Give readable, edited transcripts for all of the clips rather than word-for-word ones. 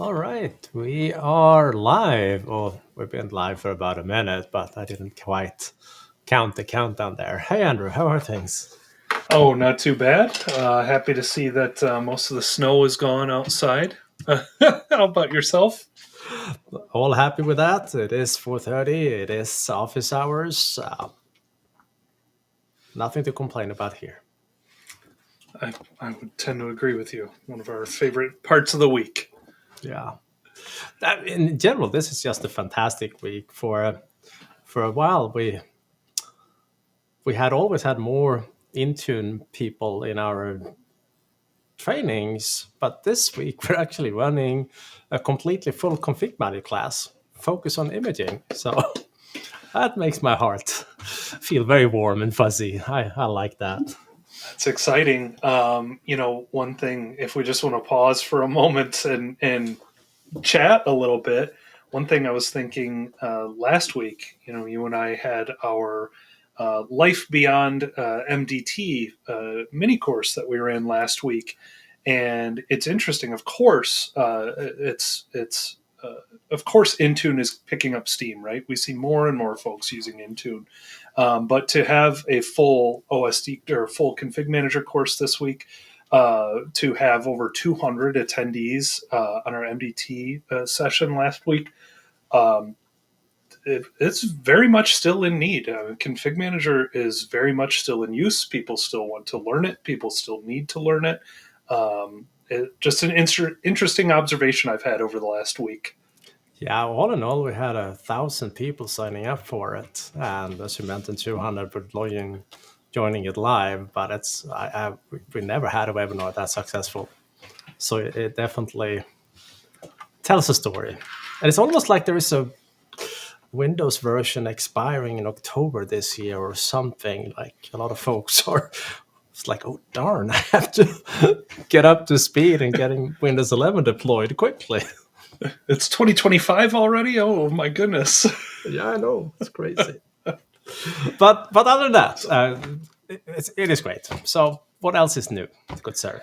All right, we are live. Well, we've been live for about a minute, but I didn't quite count the countdown there. Hey, Andrew, how are things? Oh, not too bad. Happy to see that most of the snow is gone outside. How about yourself? All happy with that. It is 4:30. It is office hours. Nothing to complain about here. I would tend to agree with you. One of our favorite parts of the week. Yeah. In general, this is just a fantastic week. For a while, we had always had more Intune people in our trainings, but this week we're actually running a completely full ConfigMgr class, focus on imaging. So that makes my heart feel very warm and fuzzy. I like that. That's exciting. One thing, if we just want to pause for a moment and chat a little bit, one thing I was thinking last week, you and I had our Life Beyond MDT mini course that we ran last week. And it's interesting. Of course, of course, Intune is picking up steam, right? We see more and more folks using Intune, but to have a full OSD or full config manager course this week, to have over 200 attendees on our MDT session last week, it's very much still in need. Config Manager is very much still in use. People still want to learn it. People still need to learn it. Just an interesting observation I've had over the last week. Yeah, all in all, we had 1,000 people signing up for it, and as you mentioned, 200 were joining it live. But we never had a webinar that successful, so it definitely tells a story. And it's almost like there is a Windows version expiring in October this year or something. Like a lot of folks are, it's like, oh darn, I have to get up to speed and getting Windows 11 deployed quickly. It's 2025 already. Oh my goodness! Yeah, I know, it's crazy. but other than that, it is great. So what else is new, good sir?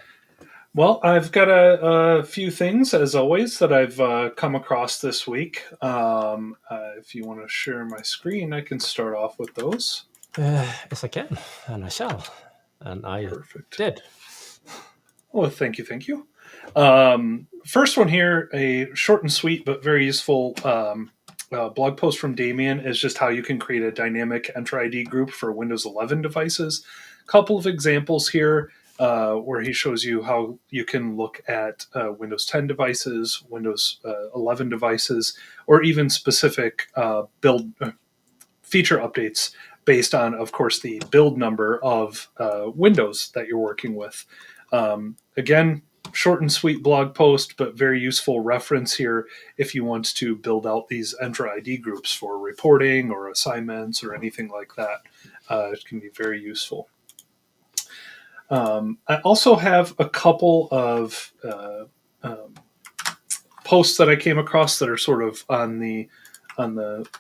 Well, I've got a few things, as always, that I've come across this week. If you want to share my screen, I can start off with those. Yes, I can, and I shall, and I Perfect. did. Well, thank you. First one here, a short and sweet but very useful blog post from Damien is just how you can create a dynamic Entra ID group for Windows 11 devices. A couple of examples here where he shows you how you can look at Windows 10 devices, Windows 11 devices, or even specific build feature updates based on, of course, the build number of Windows that you're working with. Again, short and sweet blog post, but very useful reference here if you want to build out these Entra ID groups for reporting or assignments or anything like that. It can be very useful. I also have a couple of posts that I came across that are sort of on the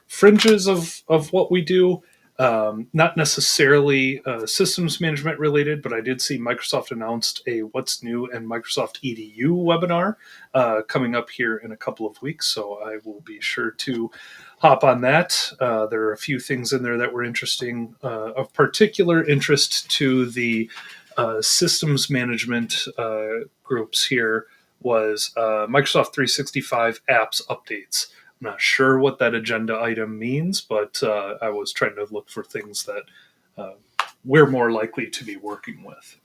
fringes of what we do. Not necessarily systems management related, but I did see Microsoft announced a What's New and Microsoft EDU webinar coming up here in a couple of weeks. So I will be sure to hop on that. There are a few things in there that were interesting, of particular interest to the systems management groups here was Microsoft 365 apps updates. I'm not sure what that agenda item means, but I was trying to look for things that we're more likely to be working with.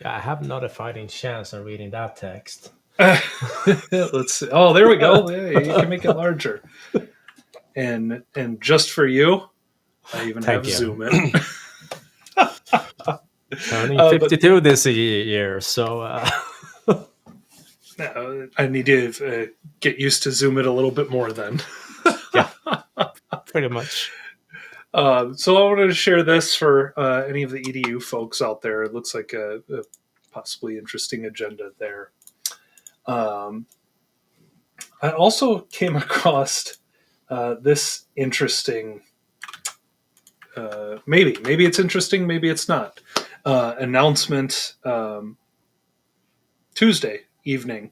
Yeah, I have not a fighting chance on reading that text. Let's see. Oh, there we go. Yeah, you can make it larger. And just for you, I even Thank have you. Zoom in. Turning 52 this year, so I need to get used to Zoom it a little bit more then. Yeah, pretty much. So I wanted to share this for any of the EDU folks out there. It looks like a possibly interesting agenda there. I also came across this interesting, maybe it's interesting, maybe it's not, announcement Tuesday evening.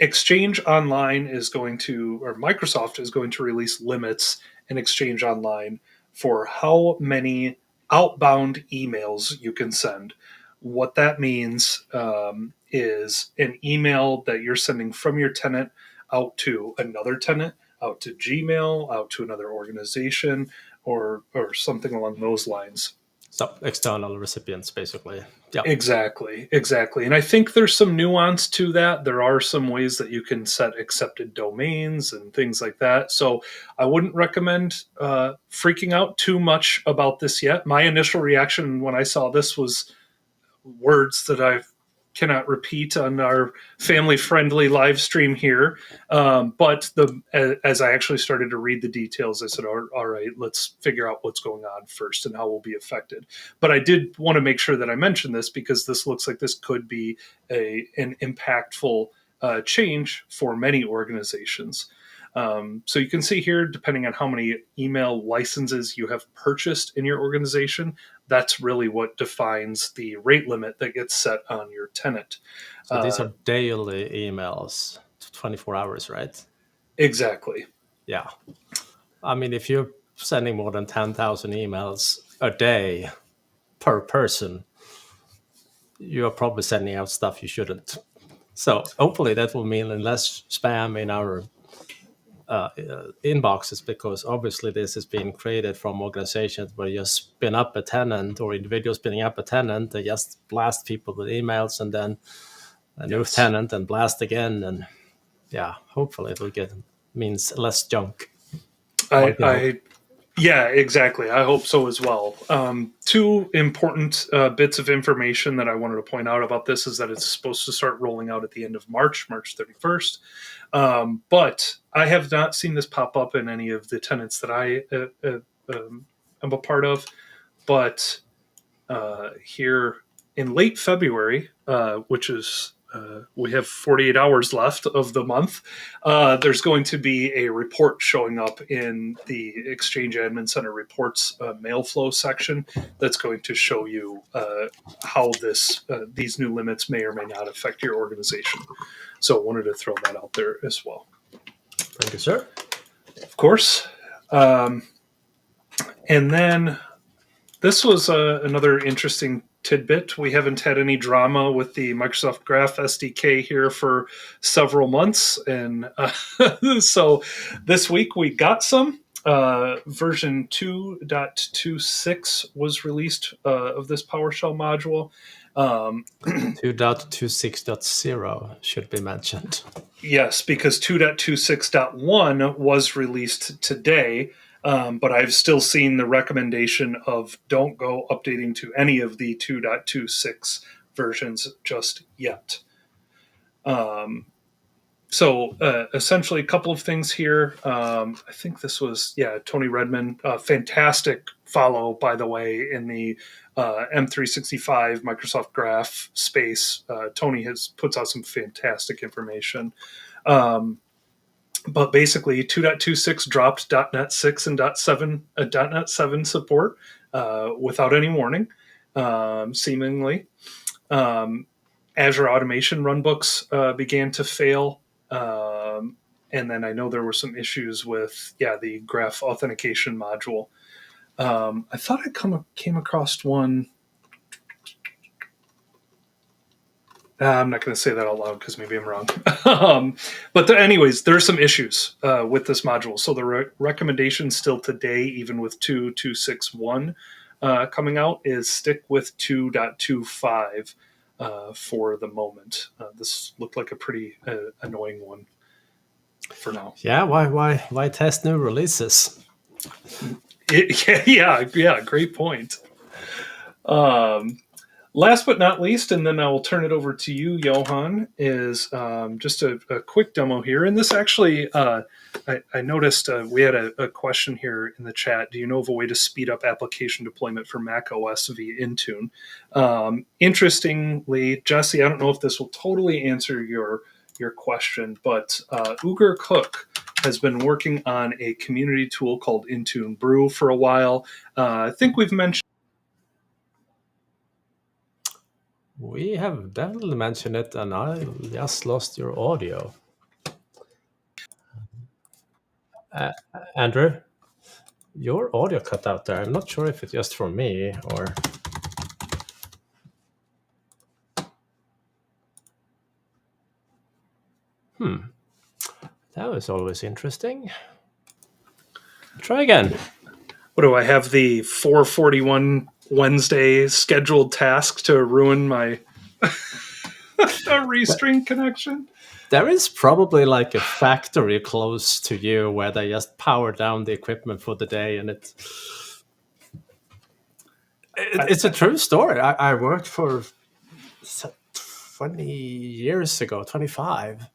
Exchange Online is going to, or Microsoft is going to release limits in Exchange Online for how many outbound emails you can send. What that means is an email that you're sending from your tenant out to another tenant, out to Gmail, out to another organization, or something along those lines. So external recipients, basically. Yeah. Exactly. And I think there's some nuance to that. There are some ways that you can set accepted domains and things like that. So I wouldn't recommend freaking out too much about this yet. My initial reaction when I saw this was words that I cannot repeat on our family-friendly live stream here. But as I actually started to read the details, I said, all right, let's figure out what's going on first and how we'll be affected. But I did want to make sure that I mentioned this because this looks like this could be an impactful change for many organizations. So you can see here, depending on how many email licenses you have purchased in your organization, that's really what defines the rate limit that gets set on your tenant. So these are daily emails, 24 hours, right? Exactly. Yeah. I mean, if you're sending more than 10,000 emails a day per person, you're probably sending out stuff you shouldn't. So hopefully that will mean less spam in our inboxes, because obviously this is being created from organizations where you spin up a tenant or individuals spinning up a tenant. They just blast people with emails and then a new tenant and blast again. And yeah, hopefully it will means less junk. Yeah, exactly. I hope so as well. Two important bits of information that I wanted to point out about this is that it's supposed to start rolling out at the end of March 31st. But I have not seen this pop up in any of the tenants that I am a part of. But here in late February, which is we have 48 hours left of the month, there's going to be a report showing up in the Exchange Admin Center reports mail flow section that's going to show you how these new limits may or may not affect your organization. So I wanted to throw that out there as well. Thank you, sir. Of course. And then this was another interesting tidbit. We haven't had any drama with the Microsoft Graph SDK here for several months. And so this week we got some. Version 2.26 was released of this PowerShell module. 2.26.0 should be mentioned. Yes, because 2.26.1 was released today. But I've still seen the recommendation of don't go updating to any of the 2.26 versions just yet. So essentially a couple of things here. I think this was, Tony Redmond, fantastic follow, by the way, in the M365 Microsoft Graph space. Tony puts out some fantastic information. But basically, 2.26 dropped .NET 6 and .NET 7 support without any warning, seemingly. Azure Automation runbooks began to fail. And then I know there were some issues with, the Graph authentication module. I thought I came across one. I'm not going to say that out loud because maybe I'm wrong. But anyways, there are some issues with this module. So the recommendation still today, even with 2.261 coming out, is stick with 2.25 for the moment. This looked like a pretty annoying one for now. Yeah, why test new releases? Great point. Last but not least, and then I will turn it over to you, Johan, is just a quick demo here. And this actually, I noticed we had a question here in the chat. Do you know of a way to speed up application deployment for macOS via Intune? Interestingly, Jesse, I don't know if this will totally answer your question, but Ugur Cook has been working on a community tool called IntuneBrew for a while. I think we've mentioned. We have definitely mentioned it, and I just lost your audio. Andrew, your audio cut out there. I'm not sure if it's just for me or... That was always interesting. Try again. What do I have, the 4:41 Wednesday scheduled task to ruin my restring connection? There is probably like a factory close to you where they just power down the equipment for the day, and it's a true story. I worked for 20 years ago, 25.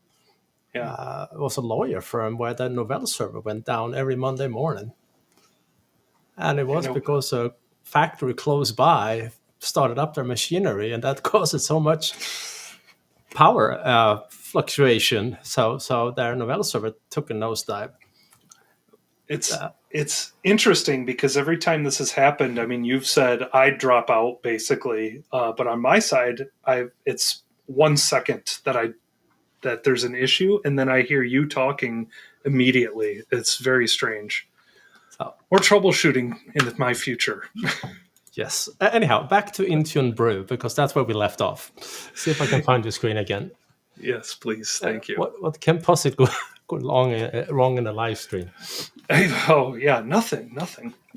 Yeah. It was a lawyer firm where the Novell server went down every Monday morning. And it was because a factory close by started up their machinery, and that caused so much power fluctuation. So their Novell server took a nosedive. It's interesting because every time this has happened, I mean, you've said I drop out basically, but on my side, it's 1 second that there's an issue, and then I hear you talking immediately. It's very strange. So, or troubleshooting in my future. Yes. Anyhow, back to IntuneBrew, because that's where we left off. See if I can find your screen again. Yes, please. Thank you. What can possibly go wrong in a live stream? Oh, yeah, nothing.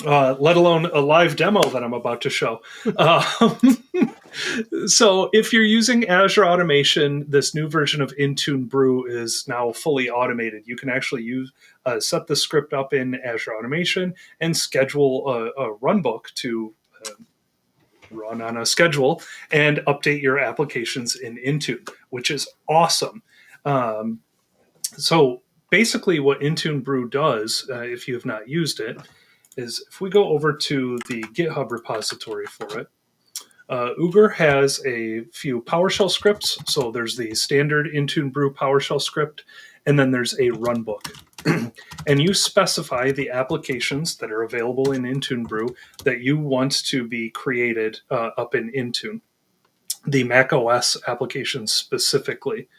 Let alone a live demo that I'm about to show. So if you're using Azure Automation, this new version of IntuneBrew is now fully automated. You can actually set the script up in Azure Automation and schedule a runbook to run on a schedule and update your applications in Intune, which is awesome. So basically what IntuneBrew does, if you have not used it, is if we go over to the GitHub repository for it, ugur has a few PowerShell scripts. So there's the standard IntuneBrew PowerShell script, and then there's a runbook. And you specify the applications that are available in IntuneBrew that you want to be created up in Intune, the macOS applications specifically.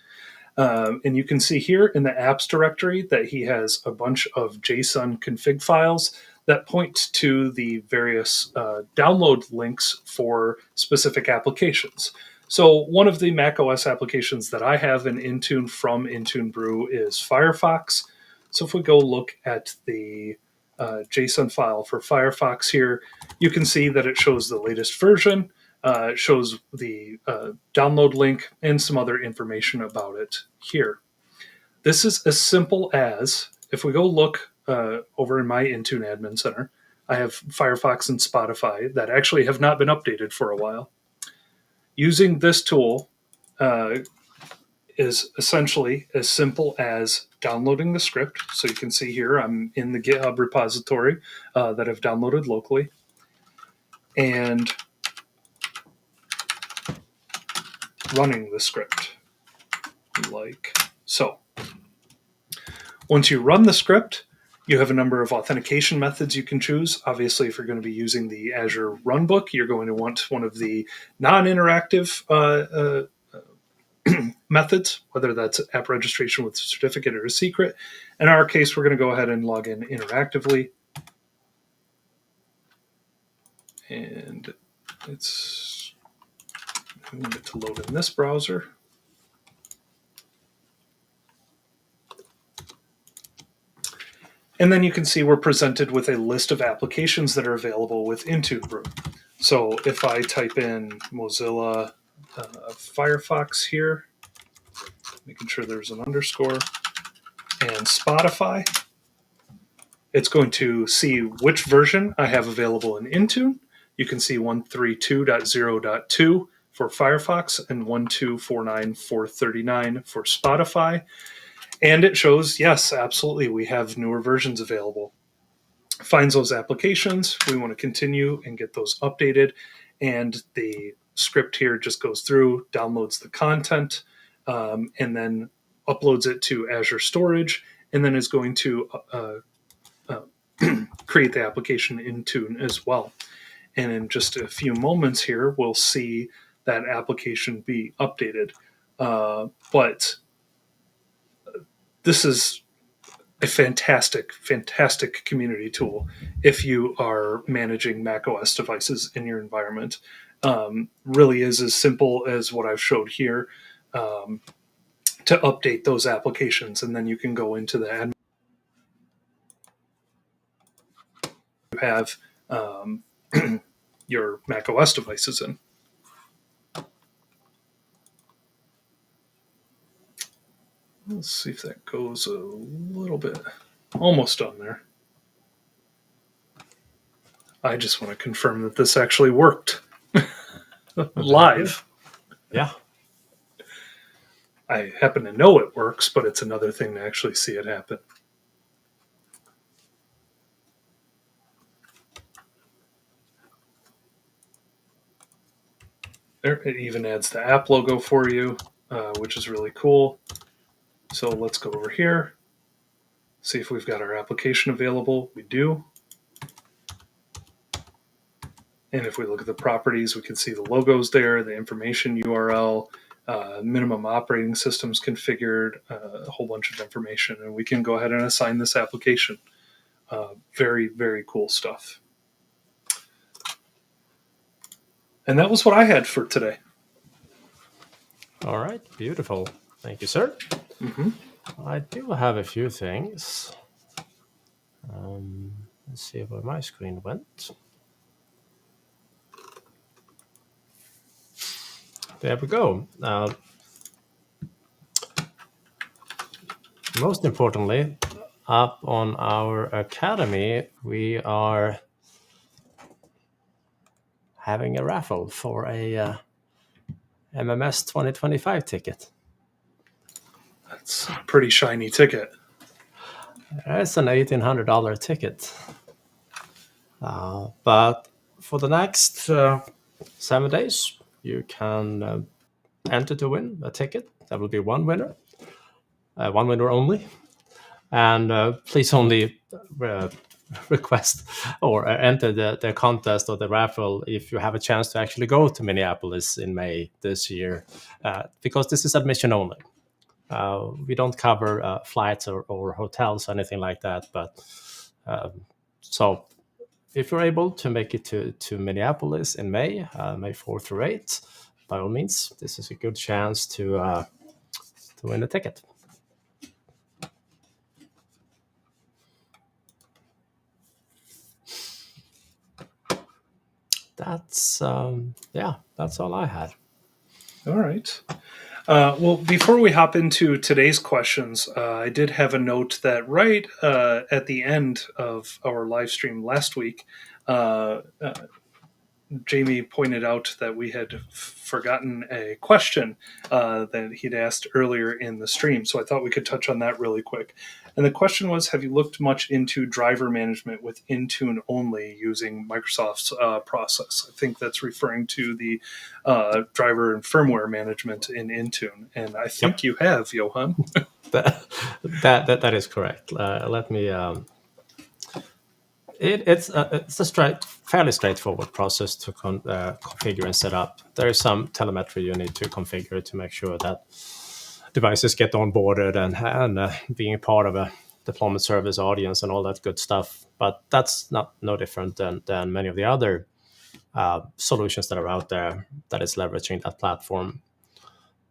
And you can see here in the apps directory that he has a bunch of JSON config files that point to the various download links for specific applications. So one of the macOS applications that I have in Intune from IntuneBrew is Firefox. So if we go look at the JSON file for Firefox here, you can see that it shows the latest version. It shows the download link and some other information about it here. This is as simple as, if we go look over in my Intune Admin Center, I have Firefox and Spotify that actually have not been updated for a while. Using this tool is essentially as simple as downloading the script. So you can see here I'm in the GitHub repository that I've downloaded locally. And running the script like so. Once you run the script, you have a number of authentication methods you can choose. Obviously, if you're going to be using the Azure Runbook, you're going to want one of the non-interactive methods, whether that's app registration with a certificate or a secret. In our case, we're going to go ahead and log in interactively. And it's going to load in this browser. And then you can see we're presented with a list of applications that are available with IntuneBrew. So if I type in Mozilla Firefox here, making sure there's an underscore, and Spotify, it's going to see which version I have available in Intune. You can see 132.0.2 for Firefox and 1249439 for Spotify. And it shows, yes, absolutely, we have newer versions available. Finds those applications. We want to continue and get those updated. And the script here just goes through, downloads the content, and then uploads it to Azure Storage, and then is going to create the application in Intune as well. And in just a few moments here, we'll see that application be updated. But this is a fantastic, fantastic community tool if you are managing macOS devices in your environment. Really is as simple as what I've showed here, to update those applications, and then you can go into the admin you have your macOS devices in. Let's see if that goes a little bit. Almost done there. I just want to confirm that this actually worked live. Yeah. I happen to know it works, but it's another thing to actually see it happen. There, it even adds the app logo for you, which is really cool. So let's go over here, see if we've got our application available. We do. And if we look at the properties, we can see the logos there, the information URL, minimum operating systems configured, a whole bunch of information, and we can go ahead and assign this application. Very, very cool stuff. And that was what I had for today. All right, beautiful. Thank you, sir. Mm-hmm. I do have a few things. Let's see where my screen went. There we go. Most importantly, up on our academy, we are having a raffle for a MMS 2025 ticket. That's a pretty shiny ticket. It's an $1,800 ticket. But for the next 7 days, you can enter to win a ticket. There will be one winner only. And please only request or enter the contest or the raffle if you have a chance to actually go to Minneapolis in May this year, because this is admission only. We don't cover flights or hotels or anything like that. But so if you're able to make it to Minneapolis in May 4th through 8th, by all means, this is a good chance to win a ticket. That's that's all I had. All right. Well, before we hop into today's questions, I did have a note that right at the end of our live stream last week, Jamie pointed out that we had forgotten a question that he'd asked earlier in the stream. So I thought we could touch on that really quick. And the question was, have you looked much into driver management with Intune only using Microsoft's process? I think that's referring to the driver and firmware management in Intune. And I think you have, Johan. that is correct. Let me... It's a fairly straightforward process to configure and set up. There is some telemetry you need to configure to make sure that devices get onboarded and being a part of a deployment service audience and all that good stuff. But that's no different than many of the other solutions that are out there that is leveraging that platform.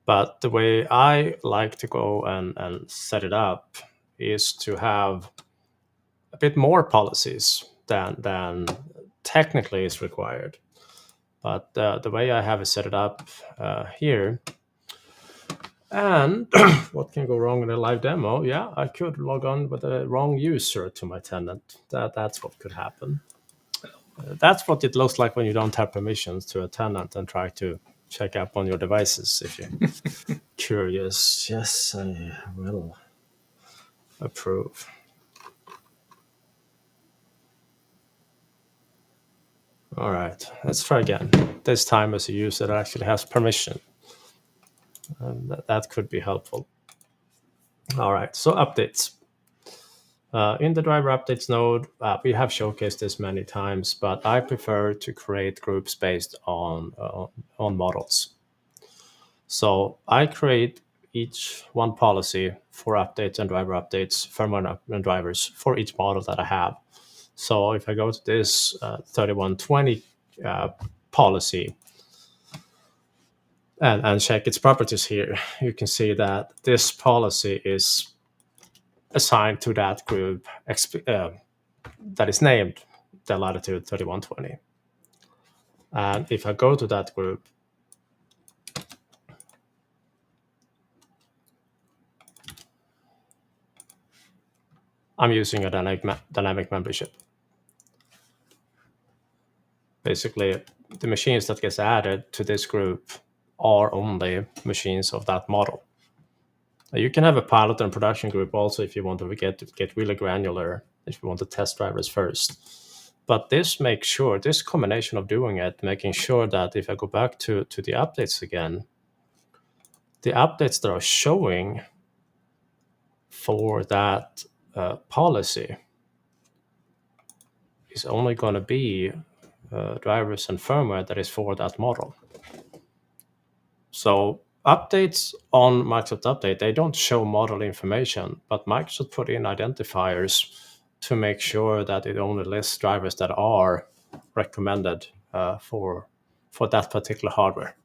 But the way I like to go and set it up is to have a bit more policies than technically is required. But the way I have it set it up here, and what can go wrong in a live demo? Yeah, I could log on with a wrong user to my tenant. That's what could happen. That's what it looks like when you don't have permissions to a tenant and try to check up on your devices. If you're curious, yes, I will approve. All right, let's try again. This time as a user that actually has permission. That could be helpful. All right, so updates. In the driver updates node, we have showcased this many times, but I prefer to create groups based on models. So I create one policy for updates and driver updates, firmware and drivers for each model that I have. So if I go to this 3120 policy and check its properties here, you can see that this policy is assigned to that group that is named the latitude 3120. And if I go to that group, I'm using a dynamic membership. Basically, the machines that gets added to this group are only machines of that model. You can have a pilot and production group also if you want to get really granular, if you want to test drivers first. But this makes sure, this combination of doing it, making sure that if I go back to the updates again, the updates that are showing for that policy is only going to be drivers and firmware that is for that model. So updates on Microsoft Update, they don't show model information, but Microsoft put in identifiers to make sure that it only lists drivers that are recommended for that particular hardware.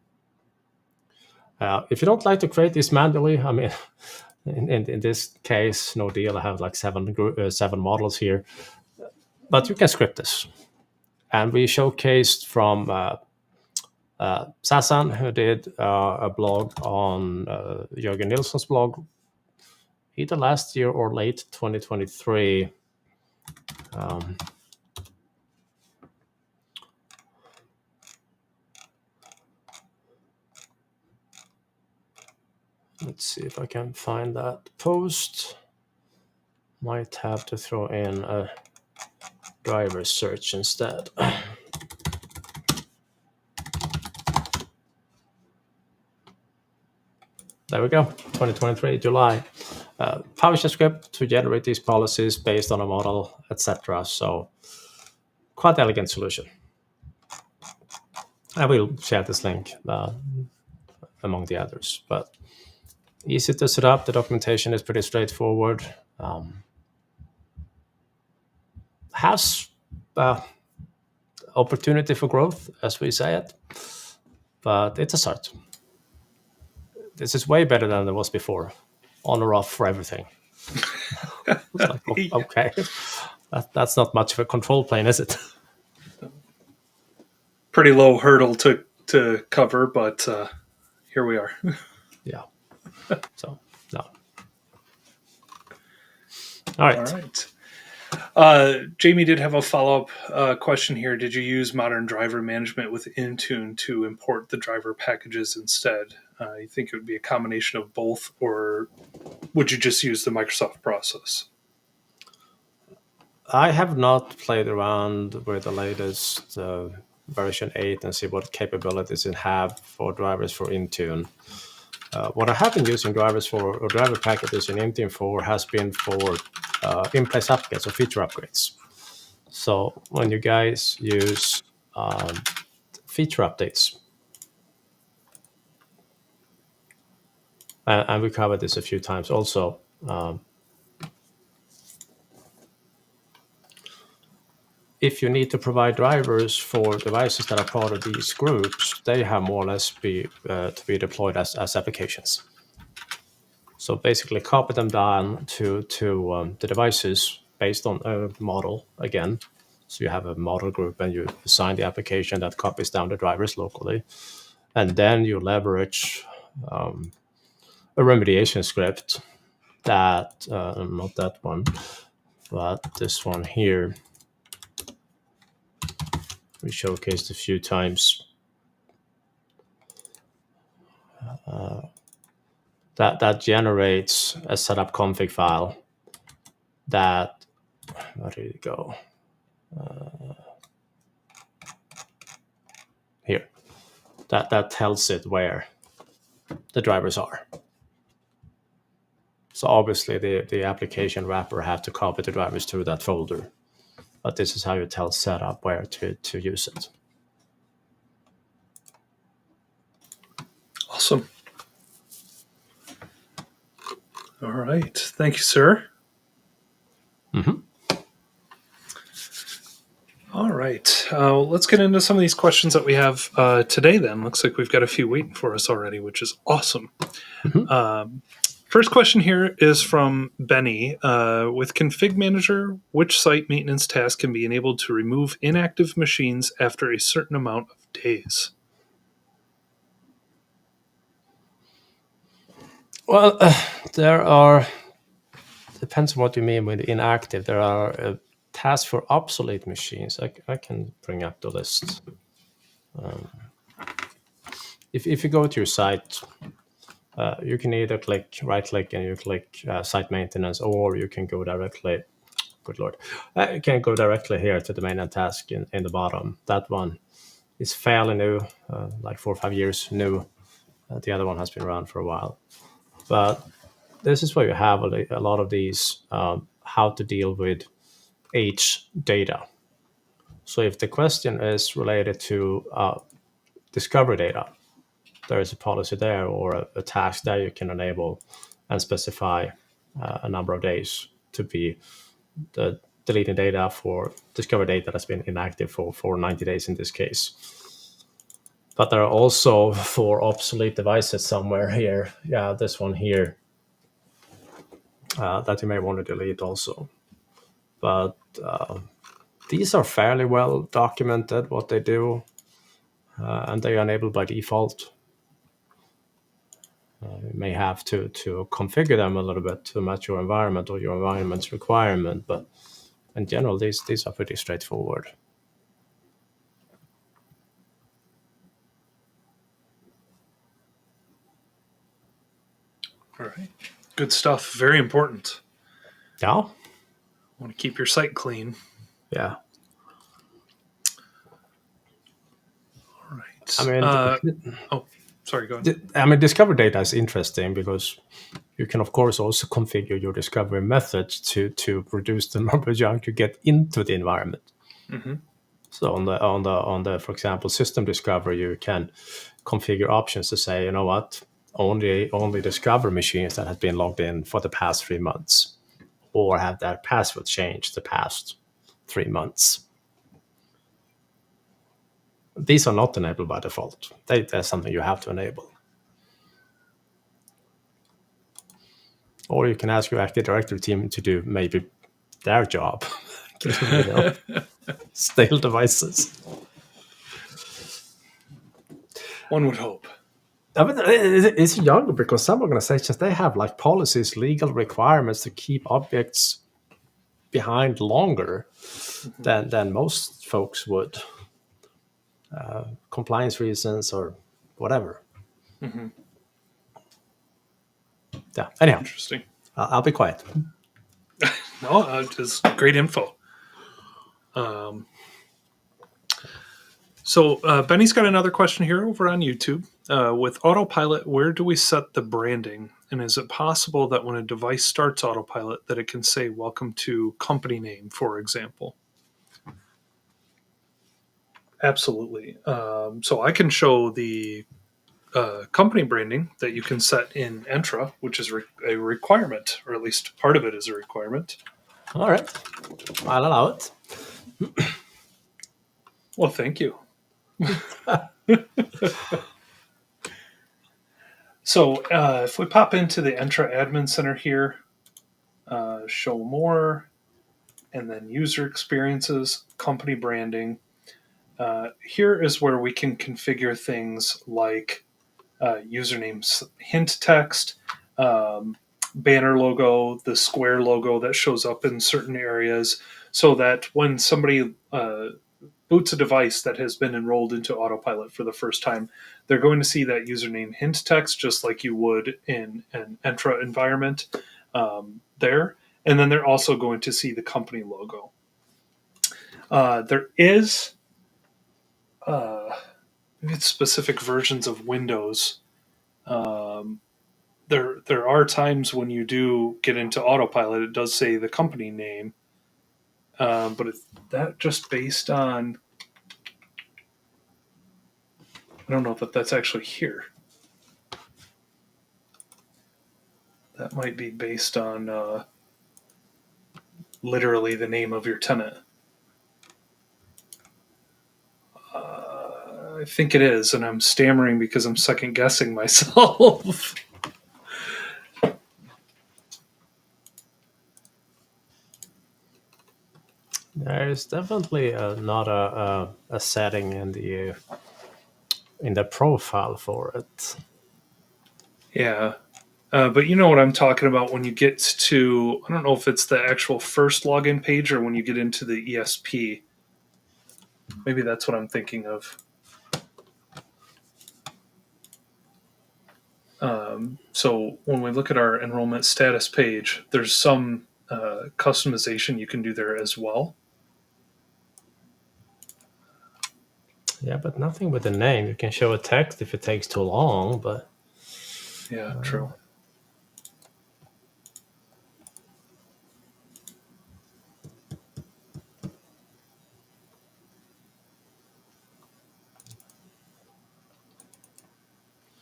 If you don't like to create this manually, I mean, in this case, no deal. I have like seven models here, but you can script this. And we showcased from Sasan, who did a blog on Jörgen Nilsson's blog, either last year or late 2023. Let's see if I can find that post. Might have to throw in a driver search instead. There we go, 2023, July. PowerShell script to generate these policies based on a model, etc. So quite elegant solution. I will share this link among the others, but easy to set up. The documentation is pretty straightforward. Has opportunity for growth, as we say it, but it's a start. This is way better than it was before, on or off for everything. Like, okay, that's not much of a control plane, is it? Pretty low hurdle to cover, but here we are. Yeah. So, no. All right. Jamie did have a follow-up question here. Did you use modern driver management with Intune to import the driver packages instead? You think it would be a combination of both, or would you just use the Microsoft process? I have not played around with the latest version 8 and see what capabilities it have for drivers for Intune. What I have been using drivers for, or driver packages in Intune for, has been for in-place upgrades or feature upgrades. So when you guys use feature updates, and we covered this a few times also, if you need to provide drivers for devices that are part of these groups, they have more or less to be deployed as applications. So basically copy them down to the devices based on a model again. So you have a model group and you assign the application that copies down the drivers locally. And then you leverage a remediation script that, not that one, but this one here, we showcased a few times. That generates a setup config file that, where did it go? Here. That tells it where the drivers are. So obviously the application wrapper have to copy the drivers to that folder. But this is how you tell setup where to use it. Awesome. All right. Thank you, sir. Mm-hmm. All right. Let's get into some of these questions that we have today then. Looks like we've got a few waiting for us already, which is awesome. Mm-hmm. First question here is from Benny. With ConfigMgr, which site maintenance task can be enabled to remove inactive machines after a certain amount of days? Well, there are, depends on what you mean with inactive. There are tasks for obsolete machines. I can bring up the list. If you go to your site, you can either right click and you click site maintenance, or you can go directly. Good lord, you can go directly here to the maintenance task in the bottom. That one is fairly new, like 4 or 5 years new. The other one has been around for a while, but this is where you have a lot of these how to deal with age data. So if the question is related to discovery data, there is a policy there or a task that you can enable and specify a number of days to be the deleting data for discovery data that's been inactive for 90 days in this case. But there are also for obsolete devices somewhere here. Yeah, this one here that you may want to delete also. But these are fairly well documented, what they do, and they are enabled by default. You may have to configure them a little bit to match your environment or your environment's requirement, but in general, these are pretty straightforward. All right. Good stuff. Very important. Yeah. Want to keep your site clean. Yeah. All right. I mean, sorry, go ahead. I mean, discovery data is interesting because you can, of course, also configure your discovery methods to reduce the number of junk you get into the environment. Mm-hmm. So on the for example system discovery, you can configure options to say, you know what, only discover machines that have been logged in for the past 3 months, or have their password changed the past 3 months. These are not enabled by default. That's something you have to enable. Or you can ask your Active Directory team to do maybe their job, getting rid of stale devices. One would hope. I mean, it's younger because some organizations, they have like policies, legal requirements to keep objects behind longer than most folks would. Compliance reasons or whatever. Mm-hmm. Yeah. Anyhow, Interesting. I'll be quiet. No, it's great info. So Benny's got another question here over on YouTube. With Autopilot, where do we set the branding? And is it possible that when a device starts Autopilot that it can say, welcome to company name, for example? Absolutely. So I can show the company branding that you can set in Entra, which is a requirement, or at least part of it is a requirement. All right. I'll allow it. Well, thank you. So if we pop into the Entra Admin Center here, show more, and then user experiences, company branding. Here is where we can configure things like username hint text, banner logo, the square logo that shows up in certain areas, so that when somebody boots a device that has been enrolled into Autopilot for the first time, they're going to see that username hint text just like you would in an Entra environment there. And then they're also going to see the company logo. There is specific versions of Windows. There are times when you do get into Autopilot, it does say the company name, but it's that just based on. I don't know if that's actually here. That might be based on literally the name of your tenant. I think it is, and I'm stammering because I'm second guessing myself. There's definitely not a setting in the profile for it. Yeah. But you know what I'm talking about when you get to, I don't know if it's the actual first login page or when you get into the ESP. Maybe that's what I'm thinking of. So when we look at our enrollment status page, there's some customization you can do there as well. Yeah, but nothing with the name. You can show a text if it takes too long, but Yeah, true.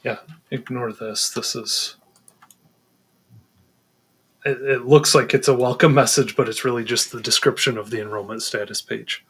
Yeah, ignore this. This is. It looks like it's a welcome message, but it's really just the description of the enrollment status page.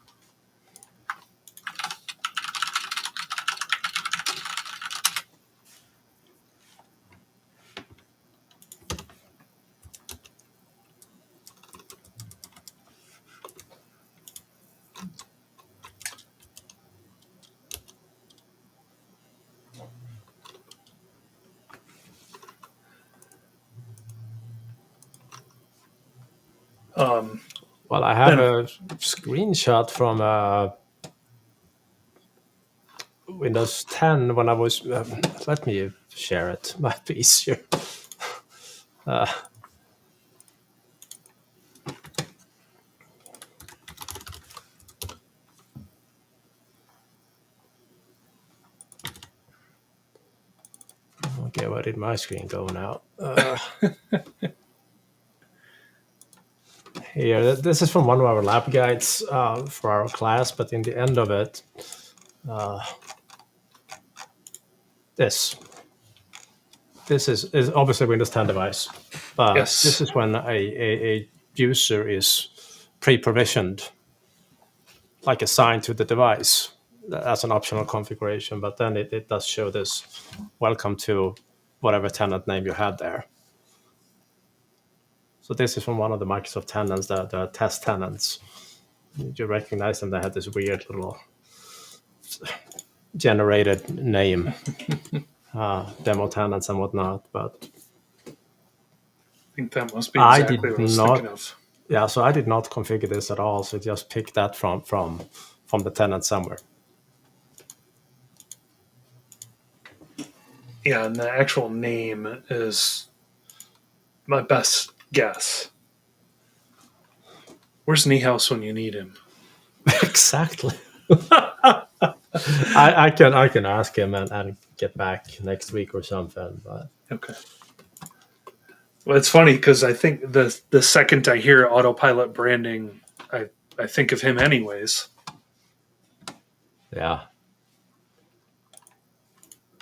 well, I have Then, a screenshot from Windows 10 when I was. Let me share it. Might be easier. Okay, where did my screen go now? Here, this is from one of our lab guides for our class, but in the end of it, this is obviously a Windows 10 device, but yes. this is when a user is pre-provisioned, like assigned to the device as an optional configuration, but then it does show this welcome to whatever tenant name you had there. So this is from one of the Microsoft tenants, the test tenants. You recognize them, they had this weird little generated name, demo tenants and whatnot, but I think that must be exactly what I was thinking of. Yeah, so I did not configure this at all. So just pick that from the tenant somewhere. Yeah, and the actual name is my best guess. Where's Niehaus when you need him? Exactly. I can ask him and get back next week or something. But Okay. Well, it's funny because I think the second I hear Autopilot branding, I think of him anyways. yeah.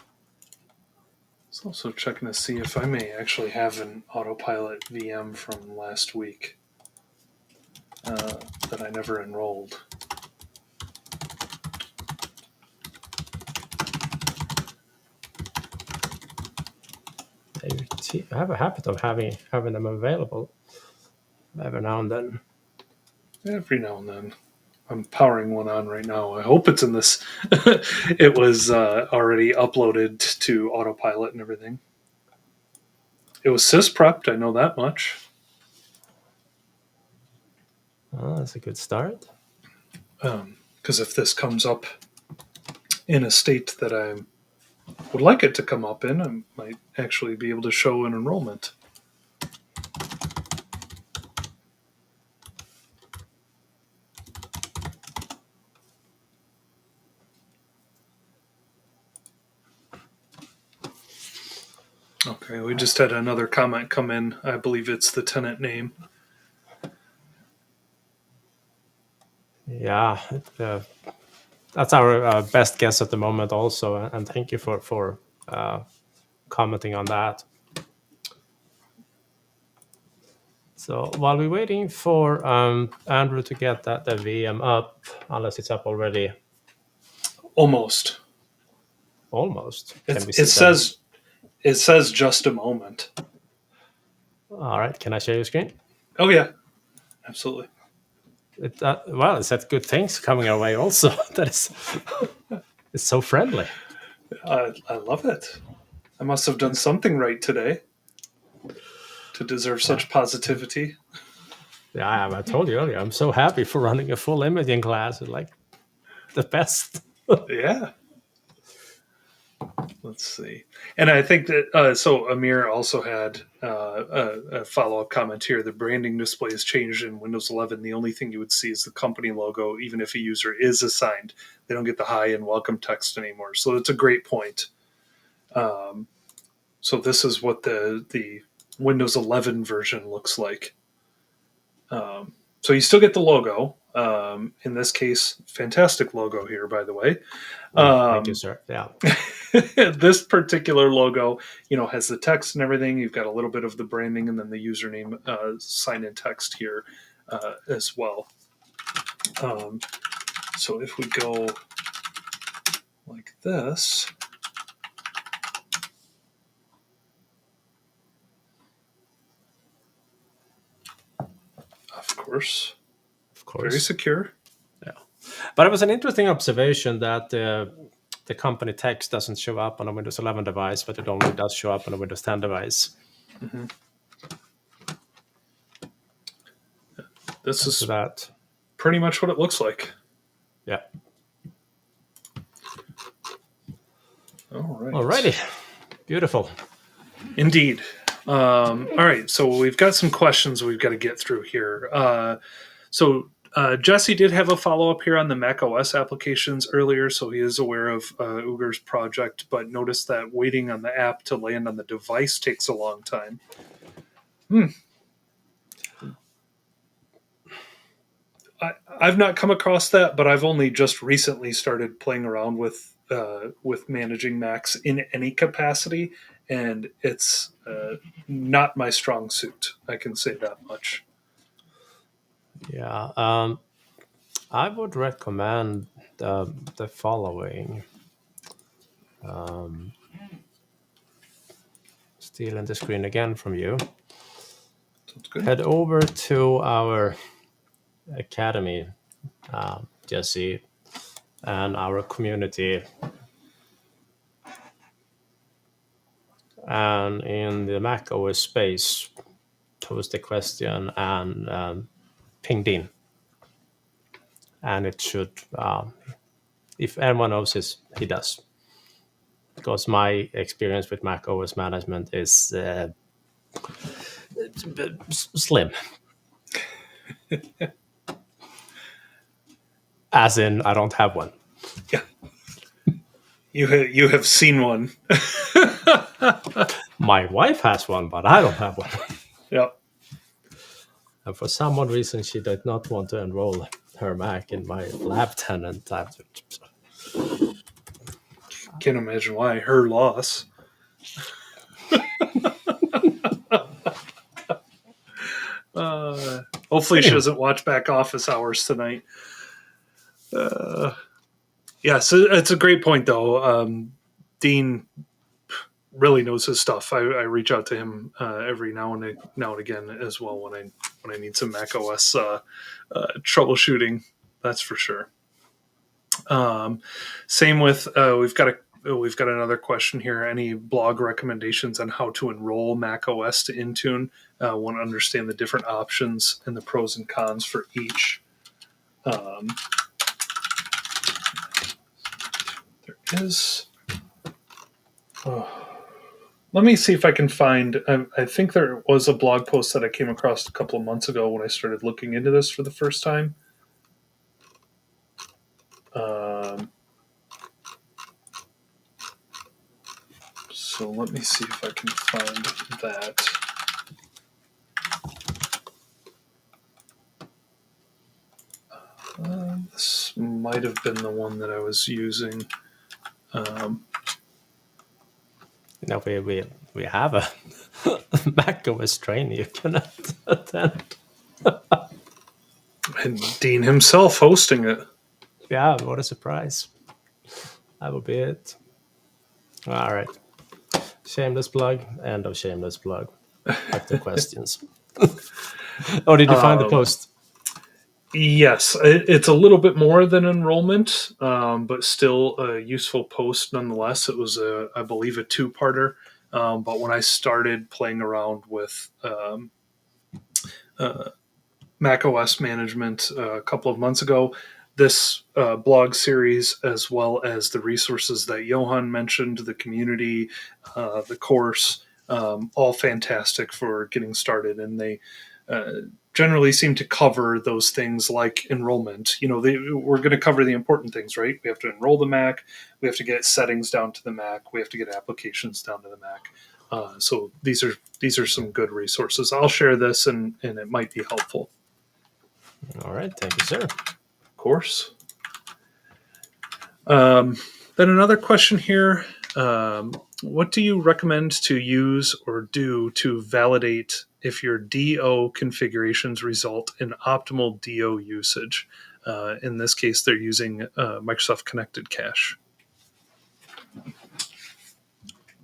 I was also checking to see if I may actually have an Autopilot VM from last week that I never enrolled. I have a habit of having them available every now and then. Every now and then. I'm powering one on right now. I hope it's in this. It was already uploaded to Autopilot and everything. It was sysprepped, I know that much. Oh, that's a good start. Because if this comes up in a state that I would like it to come up in, I might actually be able to show an enrollment. Okay, we just had another comment come in. I believe it's the tenant name. Yeah, that's our best guess at the moment also, and thank you for commenting on that. So while we're waiting for Andrew to get the VM up, unless it's up already, Almost. almost. Can we It see them? says just a moment. All right, can I share your screen? Oh yeah, absolutely. Well, it said good things coming our way also. That is, it's so friendly. I love it. I must have done something right today to deserve Yeah. such positivity. Yeah, I told you earlier, I'm so happy for running a full imaging class. It's like the best. Yeah. Let's see. And I think that, so Amir also had a follow up comment here. The branding display has changed in Windows 11. The only thing you would see is the company logo, even if a user is assigned. They don't get the hi and welcome text anymore. So it's a great point. So this is what the Windows 11 version looks like. So you still get the logo. In this case, fantastic logo here, by the way. Thank you, sir. Yeah. This particular logo, has the text and everything. You've got a little bit of the branding and then the username sign-in text here as well. So if we go like this, of course, very secure. Yeah, but it was an interesting observation that the company text doesn't show up on a Windows 11 device, but it only does show up on a Windows 10 device. Mm-hmm. This is that pretty much what it looks like. Yeah. All right. Alrighty. Beautiful. Indeed. All right. So we've got some questions we've got to get through here. Jesse did have a follow-up here on the macOS applications earlier, so he is aware of Ugur's project, but noticed that waiting on the app to land on the device takes a long time. I've not come across that, but I've only just recently started playing around with managing Macs in any capacity, and it's not my strong suit. I can say that much. Yeah. I would recommend the following. Stealing the screen again from you. Sounds good. Head over to our Academy, Jesse, and our community. And in the macOS space, post a question and ping Dean. And it should, if anyone knows this, he does. Because my experience with macOS management is slim. As in, I don't have one. Yeah. You have seen one. My wife has one, but I don't have one. Yep. And for some odd reason, she did not want to enroll her Mac in my lab tenant. Can't imagine why. Her loss. Hopefully she doesn't watch back office hours tonight. Yeah, so it's a great point, though. Dean really knows his stuff. I reach out to him every now and again as well when I need some Mac OS troubleshooting. That's for sure. Same with we've got another question here. Any blog recommendations on how to enroll Mac OS to Intune? Want to understand the different options and the pros and cons for each. There is. Let me see if I can find. I think there was a blog post that I came across a couple of months ago when I started looking into this for the first time. So let me see if I can find that. This might have been the one that I was using. We have a macOS training you can attend. And Dean himself hosting it. Yeah, what a surprise. That would be it. All right. Shameless plug. End of shameless plug. Back to questions. Oh, did you find the post? Yes, it's a little bit more than enrollment, but still a useful post nonetheless. It was, I believe, a two-parter. But when I started playing around with Mac OS management a couple of months ago, this blog series, as well as the resources that Johan mentioned, the community, the course, all fantastic for getting started. And they generally seem to cover those things like enrollment. We're going to cover the important things, right? We have to enroll the Mac. We have to get settings down to the Mac. We have to get applications down to the Mac. So these are some good resources. I'll share this, and it might be helpful. All right. Thank you, sir. Of course. Then another question here. What do you recommend to use or do to validate if your DO configurations result in optimal DO usage? In this case, they're using Microsoft Connected Cache.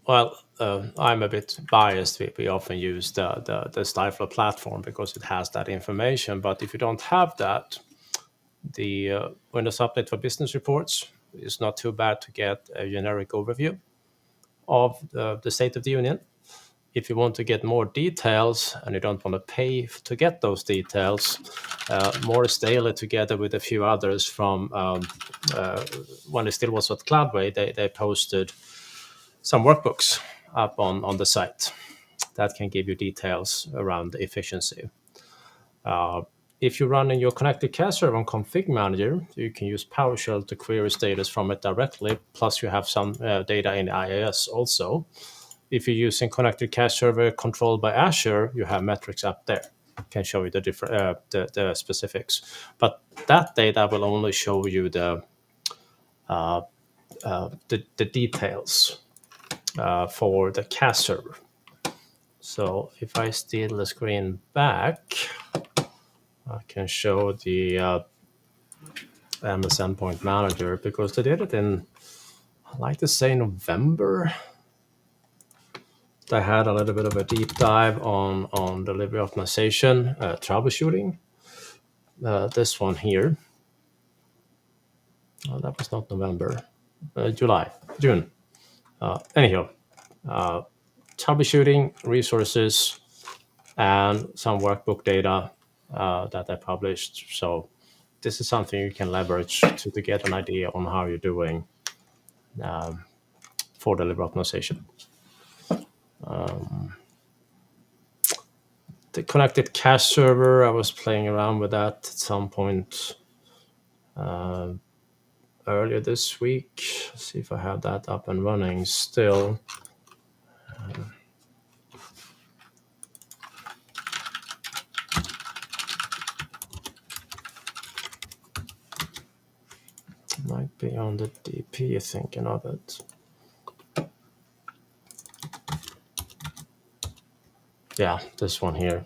Well, I'm a bit biased. We often use the Stifler platform because it has that information. But if you don't have that, the Windows Update for Business reports is not too bad to get a generic overview of the state of the union. If you want to get more details and you don't want to pay to get those details, Morris Daly, together with a few others from when it still was at Cloudway, they posted some workbooks up on the site that can give you details around the efficiency. If you're running your connected cache server on ConfigMgr, you can use PowerShell to query status from it directly. Plus, you have some data in IIS also. If you're using connected cache server controlled by Azure, you have metrics up there. Can show you the different the specifics, but that data will only show you the details for the cache server. So if I steal the screen back, I can show the MS Endpoint Manager, because they did it in, I like to say, November. They had a little bit of a deep dive on delivery optimization, troubleshooting. This one here. Oh, that was not November. June. Anyhow, troubleshooting, resources, and some workbook data that I published. So this is something you can leverage to get an idea on how you're doing for delivery optimization. The connected cache server, I was playing around with that at some point earlier this week. Let's see if I have that up and running still. Might be on the DP, thinking of it. Yeah, this one here.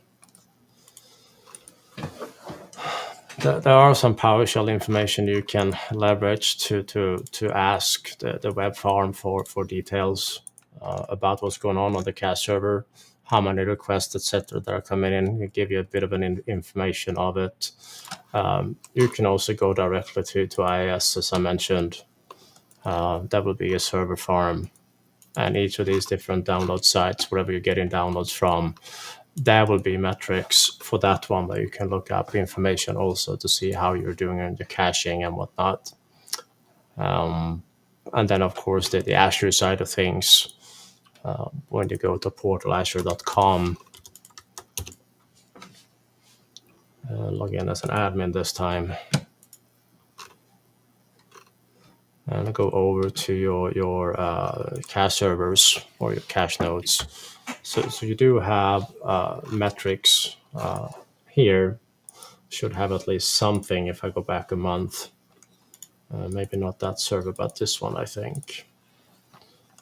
There are some PowerShell information you can leverage to ask the web farm for details about what's going on the cache server, how many requests, etc. that are coming in. It give you a bit of an information of it. You can also go directly to IIS, as I mentioned. That will be a server farm, and each of these different download sites, wherever you're getting downloads from, there will be metrics for that one that you can look up information also to see how you're doing in your caching and whatnot. And then, of course, the Azure side of things, when you go to portalazure.com, log in as an admin this time, and go over to your cache servers or your cache nodes. So you do have metrics here. Should have at least something if I go back a month. Maybe not that server, but this one, I think.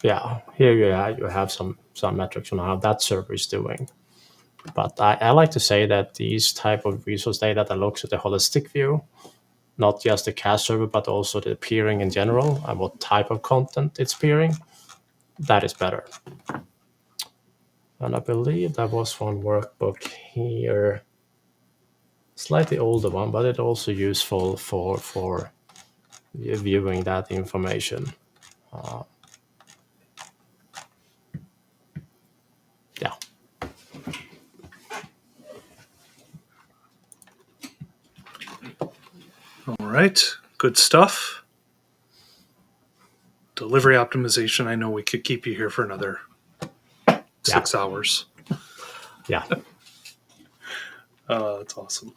Yeah, here you have some metrics on how that server is doing. But I like to say that these type of resource data that looks at the holistic view, not just the cache server, but also the peering in general and what type of content it's peering, that is better. And I believe there was one workbook here, slightly older one, but it's also useful for viewing that information. Yeah. All right, good stuff. Delivery optimization. I know we could keep you here for another 6 hours. Yeah. That's awesome.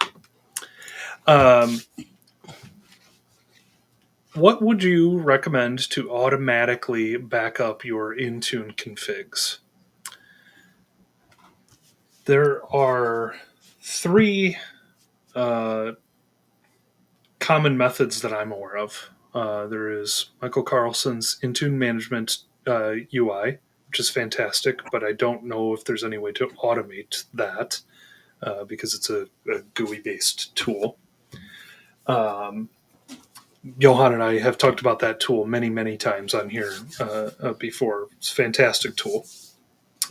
What would you recommend to automatically back up your Intune configs? There are 3 common methods that I'm aware of. There is Michael Carlson's Intune Management UI, which is fantastic, but I don't know if there's any way to automate that because it's a GUI-based tool. Johan and I have talked about that tool many times on here before. It's a fantastic tool,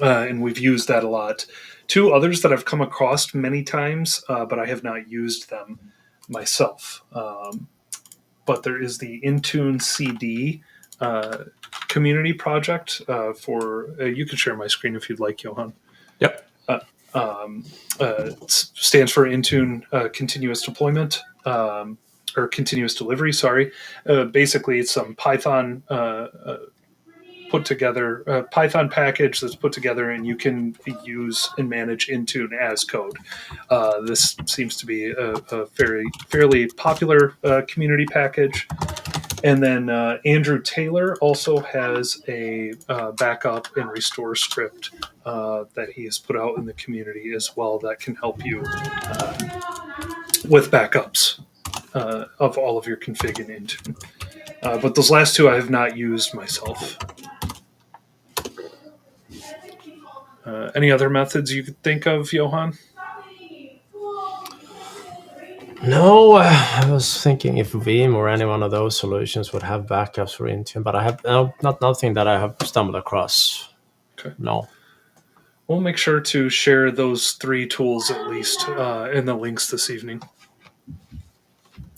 and we've used that a lot. 2 others that I've come across many times, but I have not used them myself. But there is the Intune CD community project for. You can share my screen if you'd like, Johan. Yep. Stands for Intune Continuous Deployment. Or continuous delivery, sorry. Basically, it's some Python put together, Python package that's put together, and you can use and manage Intune as code. This seems to be a fairly popular community package. And then Andrew Taylor also has a backup and restore script that he has put out in the community as well that can help you with backups of all of your config in Intune. But those last 2 I have not used myself. Any other methods you could think of, Johan? No, I was thinking if Veeam or any one of those solutions would have backups for Intune, but I have nothing that I have stumbled across. Okay. No. We'll make sure to share those 3 tools at least in the links this evening.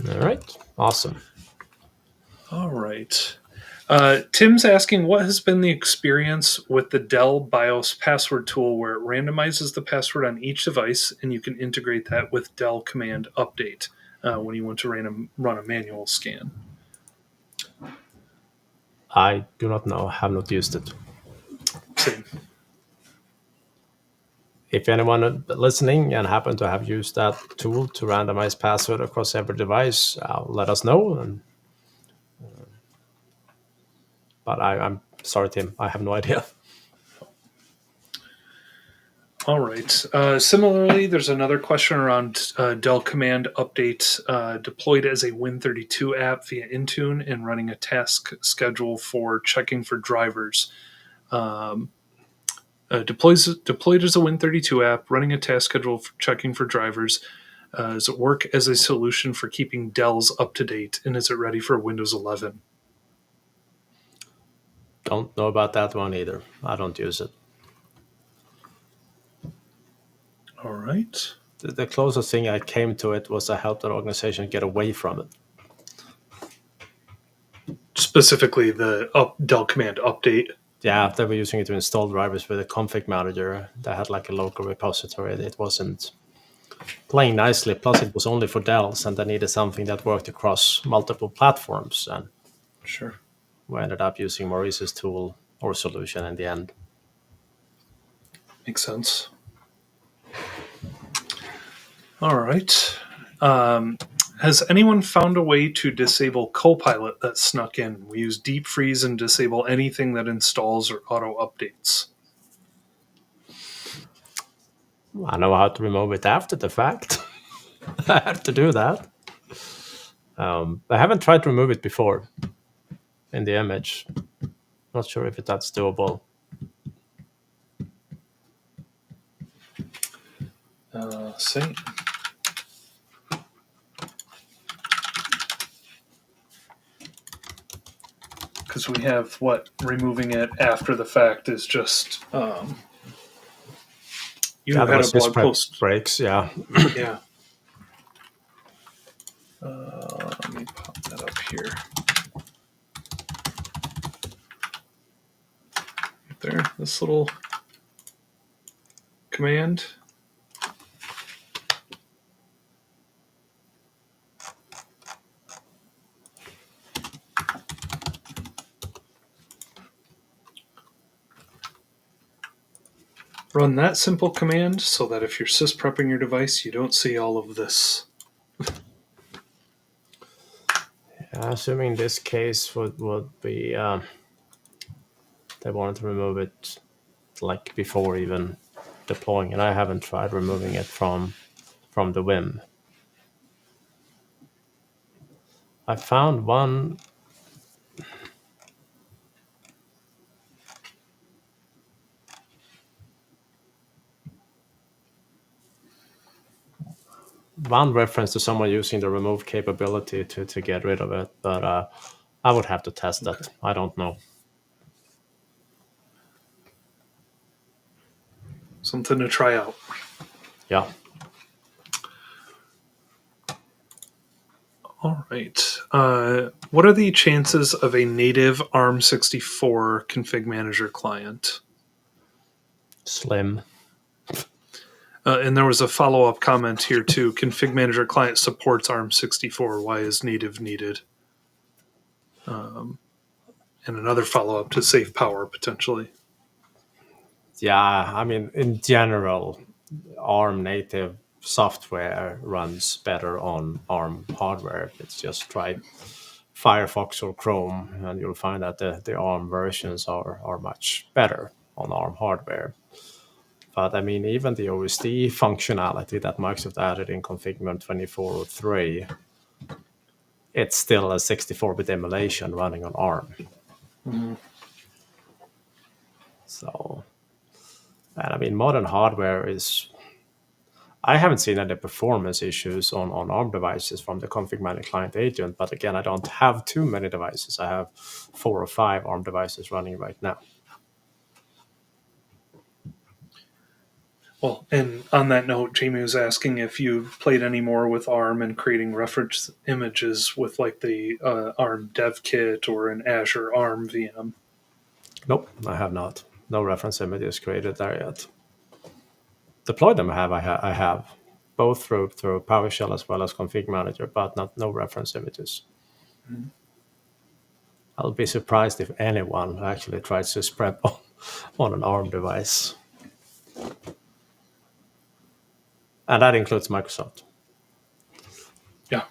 All right. Awesome. All right. Tim's asking, what has been the experience with the Dell BIOS password tool where it randomizes the password on each device and you can integrate that with Dell Command Update when you want to run a manual scan? I do not know. I have not used it. Same. If anyone listening and happen to have used that tool to randomize password across every device, let us know. But I'm sorry, Tim. I have no idea. All right. Similarly, there's another question around Dell Command Update deployed as a Win32 app via Intune and running a task schedule for checking for drivers. Deployed as a Win32 app, running a task schedule for checking for drivers. Does it work as a solution for keeping Dells up to date, and is it ready for Windows 11? Don't know about that one either. I don't use it. All right. The closest thing I came to it was I helped an organization get away from it. Specifically, the Dell Command Update. Yeah, they were using it to install drivers with a ConfigMgr that had like a local repository. It wasn't playing nicely. Plus, it was only for Dells, and they needed something that worked across multiple platforms. And Sure. we ended up using Maurice's tool or solution in the end. Makes sense. All right. Has anyone found a way to disable Copilot that snuck in? We use deep freeze and disable anything that installs or auto updates. I know how to remove it after the fact. I have to do that. I haven't tried to remove it before in the image. Not sure if that's doable. Same. Because we have removing it after the fact is just you Yeah, had there a was blog prep post. breaks. Yeah. Yeah. Let me pop that up here. Right there, this little command. Run that simple command so that if you're sysprepping your device, you don't see all of this. Assuming this case would be they wanted to remove it like before even deploying, and I haven't tried removing it from the Vim. I found one reference to someone using the remove capability to get rid of it, but I would have to test that. I don't know. Something to try out. Yeah. All right. What are the chances of a native ARM64 config manager client? Slim. And there was a follow-up comment here too. Config manager client supports ARM64. Why is native needed? And another follow-up to save power potentially. Yeah, I mean, in general, ARM native software runs better on ARM hardware. It's just try Firefox or Chrome, and you'll find that the ARM versions are much better on ARM hardware. But I mean, even the OSD functionality that Microsoft added in ConfigMgr 2403, it's still a 64-bit emulation running on ARM. Mm-hmm. So, and I mean, modern hardware is. I haven't seen any performance issues on ARM devices from the ConfigMgr client agent, but again, I don't have too many devices. I have 4 or 5 ARM devices running right now. Well, and on that note, Jamie was asking if you played any more with ARM and creating reference images with like the ARM dev kit or an Azure ARM VM. Nope, I have not. No reference images created there yet. Deploy them I have both through PowerShell as well as Config Manager, but no reference images. Mm-hmm. I'll be surprised if anyone actually tries to spread on an ARM device. And that includes Microsoft. Yeah.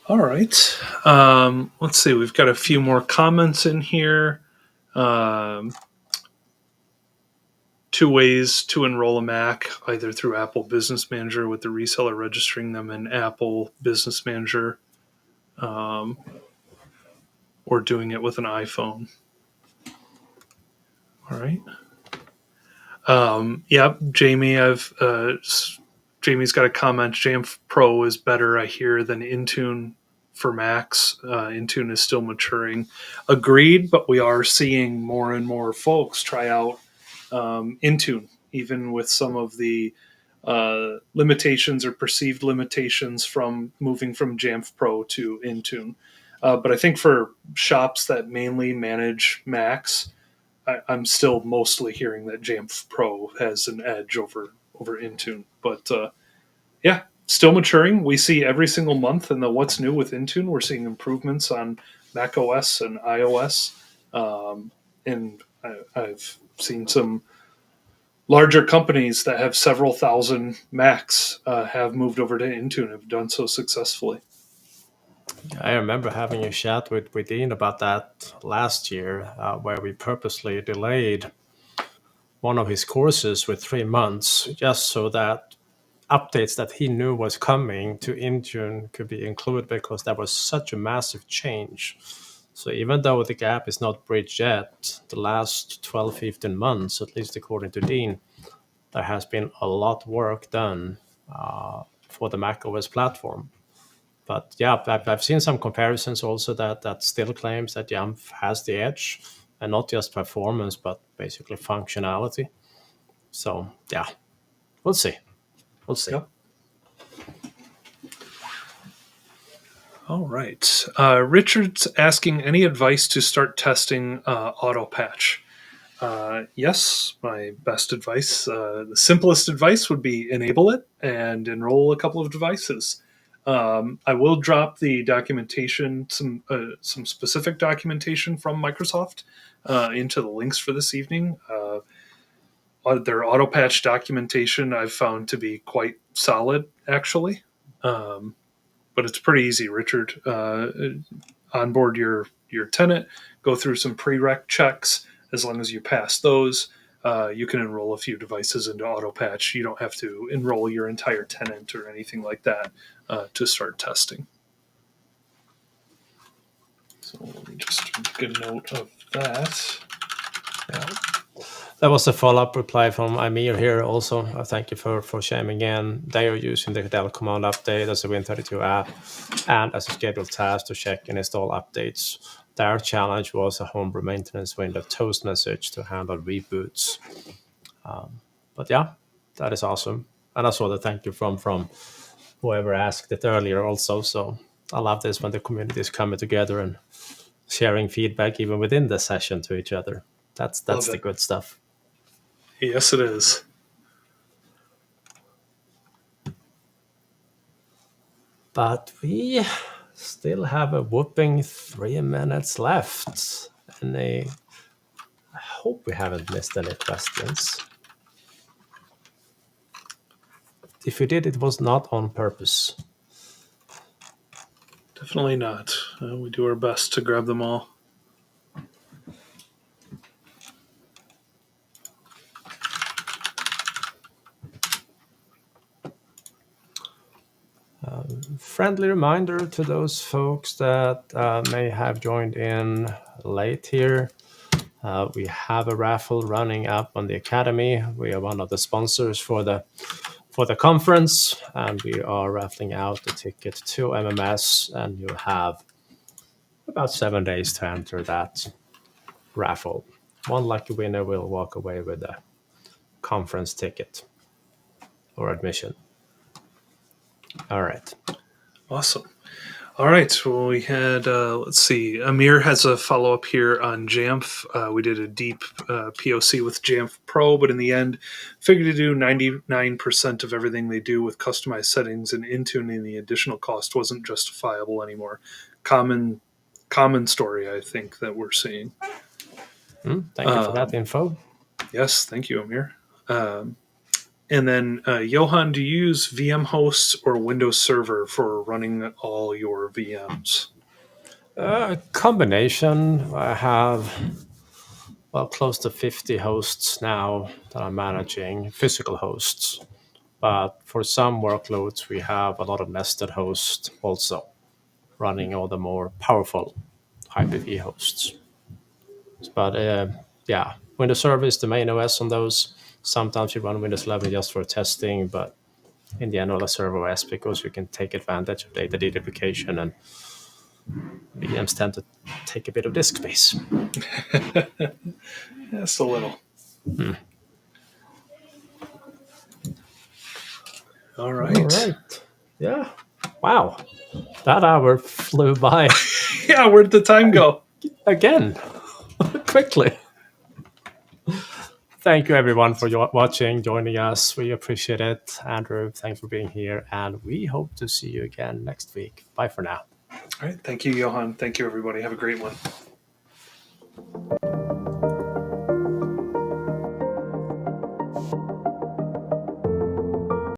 All right. Let's see. We've got a few more comments in here. 2 ways to enroll a Mac, either through Apple Business Manager with the reseller registering them in Apple Business Manager, or doing it with an iPhone. All right. Yeah, Jamie, Jamie's got a comment. Jamf Pro is better, I hear, than Intune for Macs. Intune is still maturing. Agreed, but we are seeing more and more folks try out Intune, even with some of the limitations or perceived limitations from moving from Jamf Pro to Intune. But I think for shops that mainly manage Macs, I'm still mostly hearing that Jamf Pro has an edge over Intune. But yeah, still maturing. We see every single month in the what's new with Intune, we're seeing improvements on macOS and iOS. And I've seen some larger companies that have several thousand Macs have moved over to Intune, have done so successfully. I remember having a chat with Dean about that last year, where we purposely delayed one of his courses with 3 months just so that updates that he knew was coming to Intune could be included, because that was such a massive change. So even though the gap is not bridged yet, the last 12, 15 months, at least according to Dean, there has been a lot of work done for the macOS platform. But yeah, I've seen some comparisons also that still claims that YAML has the edge, and not just performance, but basically functionality. So yeah, we'll see. We'll see. Yep. All right. Richard's asking any advice to start testing Autopatch. Yes, my best advice, the simplest advice would be enable it and enroll a couple of devices. I will drop the documentation, some specific documentation from Microsoft into the links for this evening. Their Autopatch documentation I've found to be quite solid, actually. But it's pretty easy, Richard. Onboard your tenant, go through some prereq checks. As long as you pass those, you can enroll a few devices into Autopatch. You don't have to enroll your entire tenant or anything like that to start testing. So let me just make a note of that. Yeah. That was a follow-up reply from Amir here also. Thank you for sharing again. They are using the del command update as a Win32 app and as a scheduled task to check and install updates. Their challenge was a homebrew maintenance window toast message to handle reboots. But yeah, that is awesome. And I saw the thank you from whoever asked it earlier also. So I love this when the community is coming together and sharing feedback even within the session to each other. That's the good stuff. Yes, it is. But we still have a whopping 3 minutes left. And I hope we haven't missed any questions. If we did, it was not on purpose. Definitely not. We do our best to grab them all. Friendly reminder to those folks that may have joined in late here. We have a raffle running up on the Academy. We are one of the sponsors for the conference, and we are raffling out the ticket to MMS, and you have about 7 days to enter that raffle. One lucky winner will walk away with a conference ticket or admission. All right. Awesome. All right. Well, we had, let's see, Amir has a follow-up here on Jamf. We did a deep POC with Jamf Pro, but in the end, figured to do 99% of everything they do with customized settings and Intune, and the additional cost wasn't justifiable anymore. Common story, I think, that we're seeing. Thank you for that info. Yes, thank you, Amir. And then, Johan, do you use VM hosts or Windows Server for running all your VMs? A combination. I have close to 50 hosts now that I'm managing, physical hosts. But for some workloads, we have a lot of nested hosts also running all the more powerful Hyper-V hosts. But yeah, Windows Server is the main OS on those. Sometimes you run Windows 11 just for testing, but in the end, all the server OS, because you can take advantage of data deduplication, and VMs tend to take a bit of disk space. Just a little. All right. Yeah. Wow. That hour flew by. Yeah, where'd the time go? Again. Quickly. Thank you, everyone, for watching, joining us. We appreciate it. Andrew, thanks for being here. And we hope to see you again next week. Bye for now. All right. Thank you, Johan. Thank you, everybody. Have a great one.